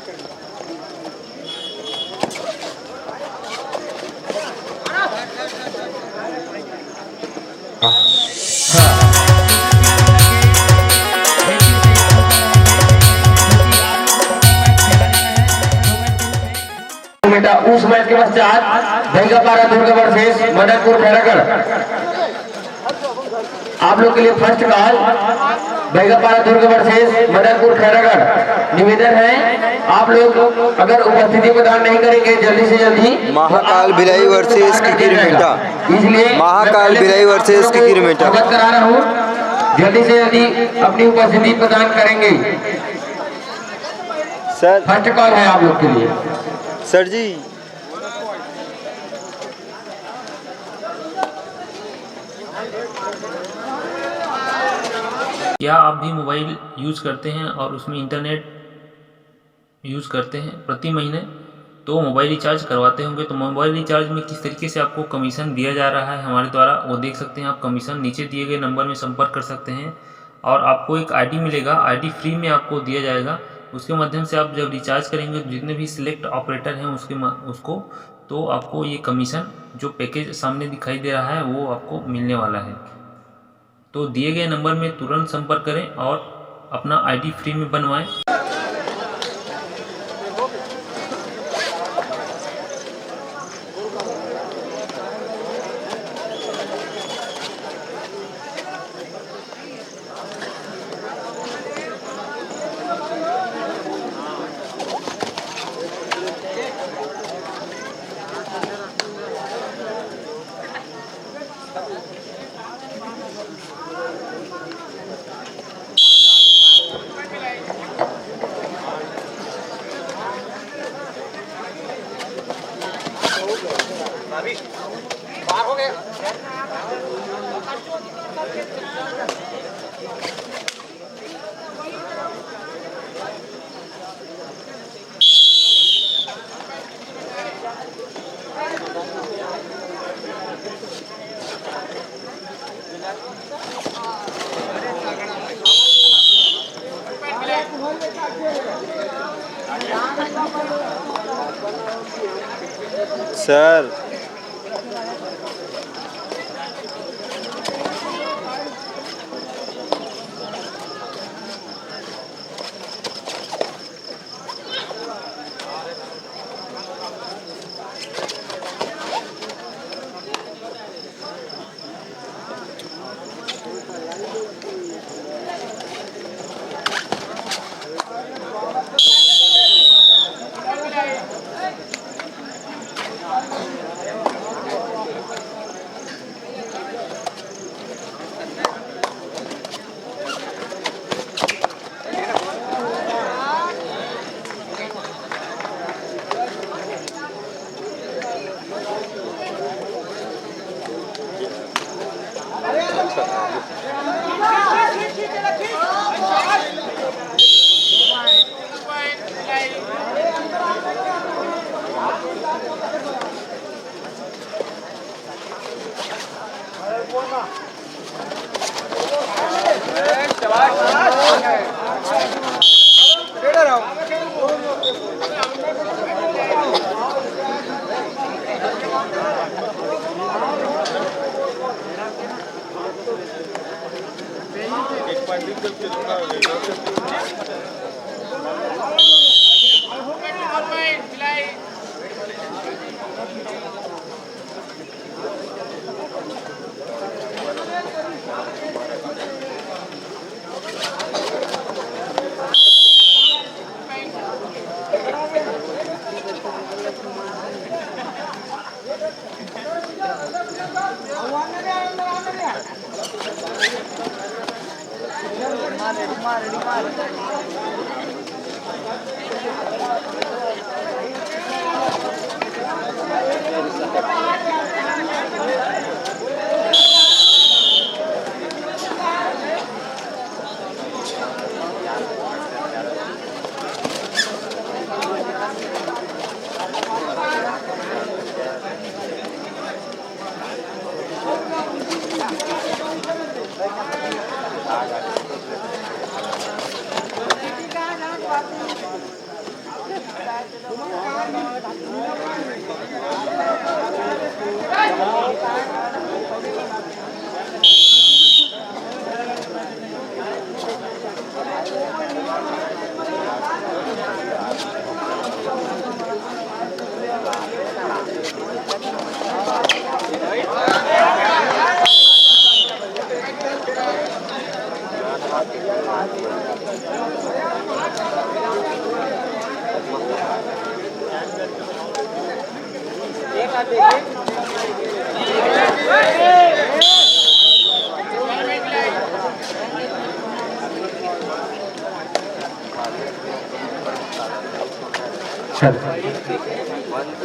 बेटा उस मैच के पश्चात भैगापारा दुर्ग वर्सेस मदनपुर खैरागढ़। आप लोग के लिए फर्स्ट कॉल भैगापारा दुर्ग वर्सेस मदनपुर खैरागढ़। निवेदन है आप लोग अगर उपस्थिति प्रदान नहीं करेंगे जल्दी से जल्दी महाकाल भिलाई वर्सेस किकिरमेटा, इसलिए महाकाल भिलाई वर्सेस किकिरमेटा अवगत करा रहा हूँ, जल्दी से जल्दी अपनी उपस्थिति प्रदान करेंगे। सर फर्स्ट कॉल है आप लोग के लिए। सर जी क्या आप भी मोबाइल यूज़ करते हैं और उसमें इंटरनेट यूज़ करते हैं प्रति महीने, तो मोबाइल रिचार्ज करवाते होंगे। तो मोबाइल रिचार्ज में किस तरीके से आपको कमीशन दिया जा रहा है हमारे द्वारा, वो देख सकते हैं आप। कमीशन नीचे दिए गए नंबर में संपर्क कर सकते हैं और आपको एक आईडी मिलेगा, आईडी फ्री में आपको दिया जाएगा। उसके माध्यम से आप जब रिचार्ज करेंगे तो जितने भी सिलेक्ट ऑपरेटर हैं उसको तो आपको ये कमीशन जो पैकेज सामने दिखाई दे रहा है वो आपको मिलने वाला है। तो दिए गए नंबर में तुरंत संपर्क करें और अपना आईडी फ्री में बनवाएं। सर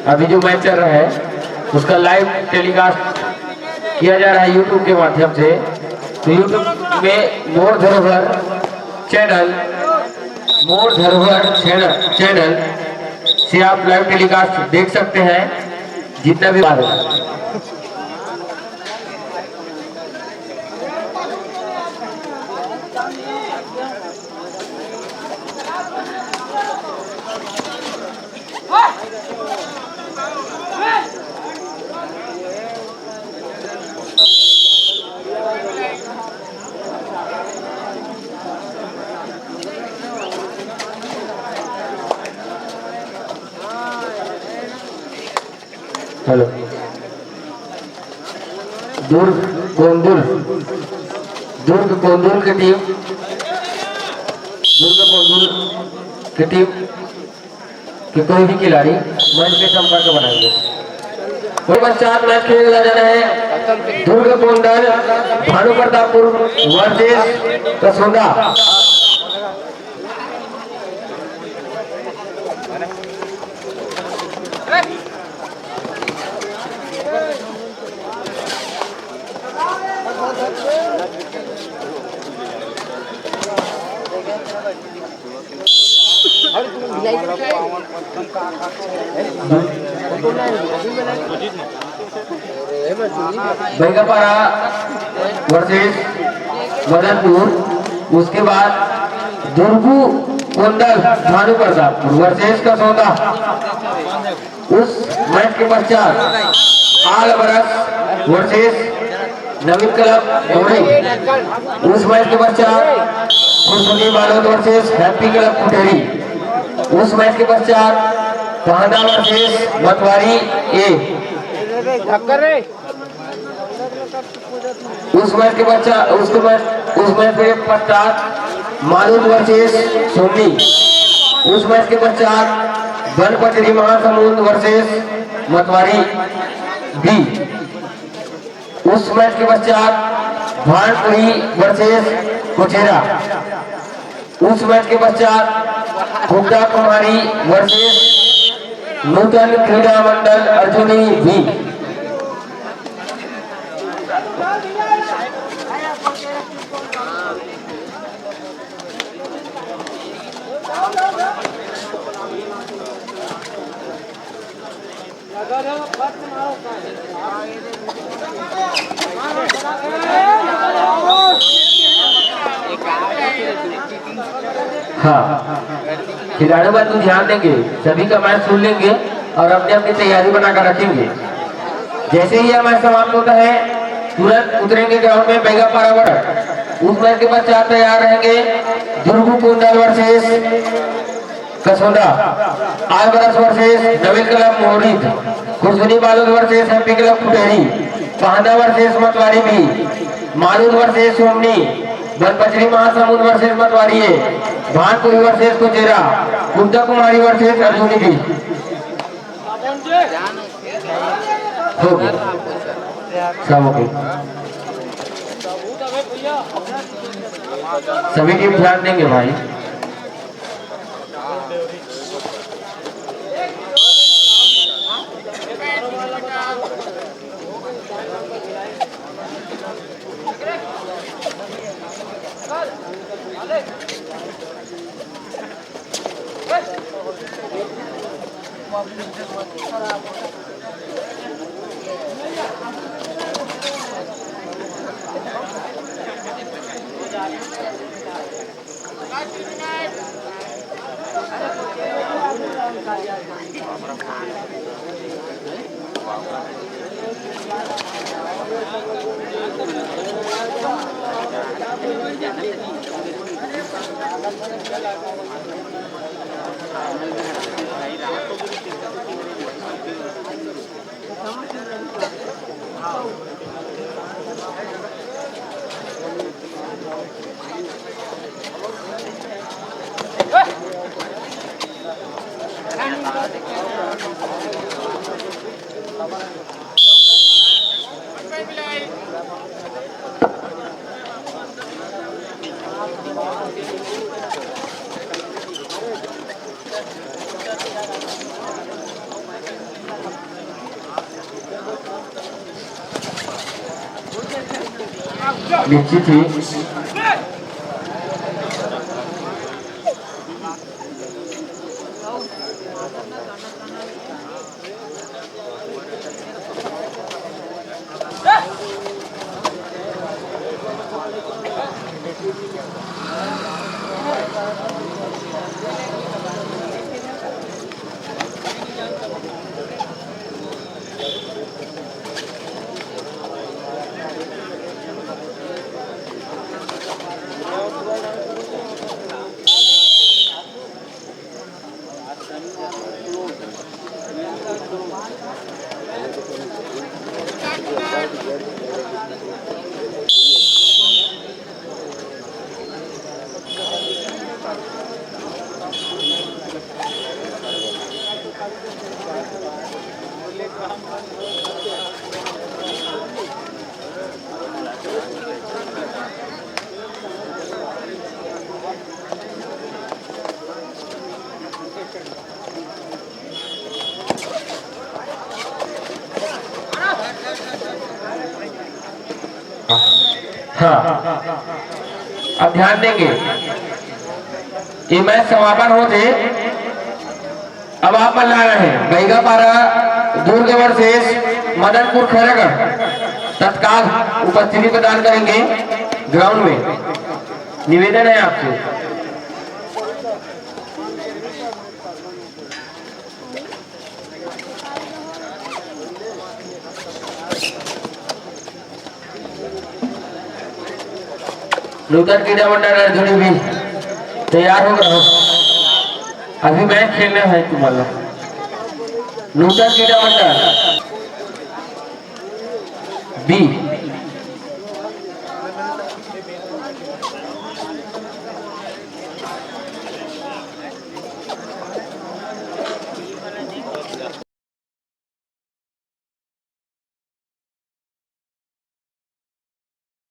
अभी जो मैच चल रहा है उसका लाइव टेलीकास्ट किया जा रहा है यूट्यूब के माध्यम से। तो यूट्यूब में मोर धरोहर चैनल से आप लाइव टेलीकास्ट देख सकते हैं जितना भी बात है। हेलो, दुर्ग कोंदुल की टीम के कोई भी खिलाड़ी मंच पे संपर्क बनाएंगे। कोई पश्चात मैच खेला जा रहा है दुर्ग कोंदल भानु प्रतापपुर वर्सेस कसोंदा। बैगापारा वर्सेस मदनपुर, उसके बाद दुर्गू कोंदल भानु प्रतापपुर वर्सेस कसौदा। उस मैच के पश्चात आल बरस वर्सेस नवीन क्लब मोड़ी। उस मैच के पश्चात खुशबनी Balod versus happy club Kuteri. उस मैच के पश्चात पहाड़ा वर्सेस मतवारी ए। उस मैच के पश्चात मालूद वर्सेस सोनी। उस मैच के पश्चात बनपचरी महासमुंद वर्सेस मतवारी बी। उस मैच के पश्चात भानपुरी वर्सेस कोचेरा। उस मैच के पश्चात हुड्डा कुमारी वर्सेस नूतन क्रीड़ा मंडल अर्जुनी बी। हाँ, खिलाड़ियों पर तो ध्यान देंगे, सभी का मैच सुन लेंगे और अपनी अपनी तैयारी बनाकर रखेंगे। जैसे ही यह मैच समाप्त होता है तुरंत उतरेंगे ग्राउंड में बैगापारा वर्सेस। उस मैच के पश्चात तैयार रहेंगे दुर्गू कोंदल वर्सेस कसौदा, आल बरस versus Naveen club Mohri, Khushbani Balod versus happy club Kuteri, Pahada versus Matwari B, Malud versus Somni, Banpachri Mahasamund versus Matwari A, Bhanpuri versus Kochera, Hudda Kumari versus Arjuni B. हो गया सब हो गया। सभी टीम ध्यान देंगे भाई। निश्चित ही हाँ, अब ध्यान देंगे ये मैच समापन होते अब आप ला रहे हैं बैगा पारा दुर्ग वर्सेस मदनपुर खैरागढ़ तत्काल उपस्थिति प्रदान करेंगे ग्राउंड में। निवेदन है आपसे। नूतन क्रीडा मंडळ अर्जुनी भी तैयार हो गया। अभी मैच खेलना है तुम्हारा। नूतन क्रीडा मंडळ बी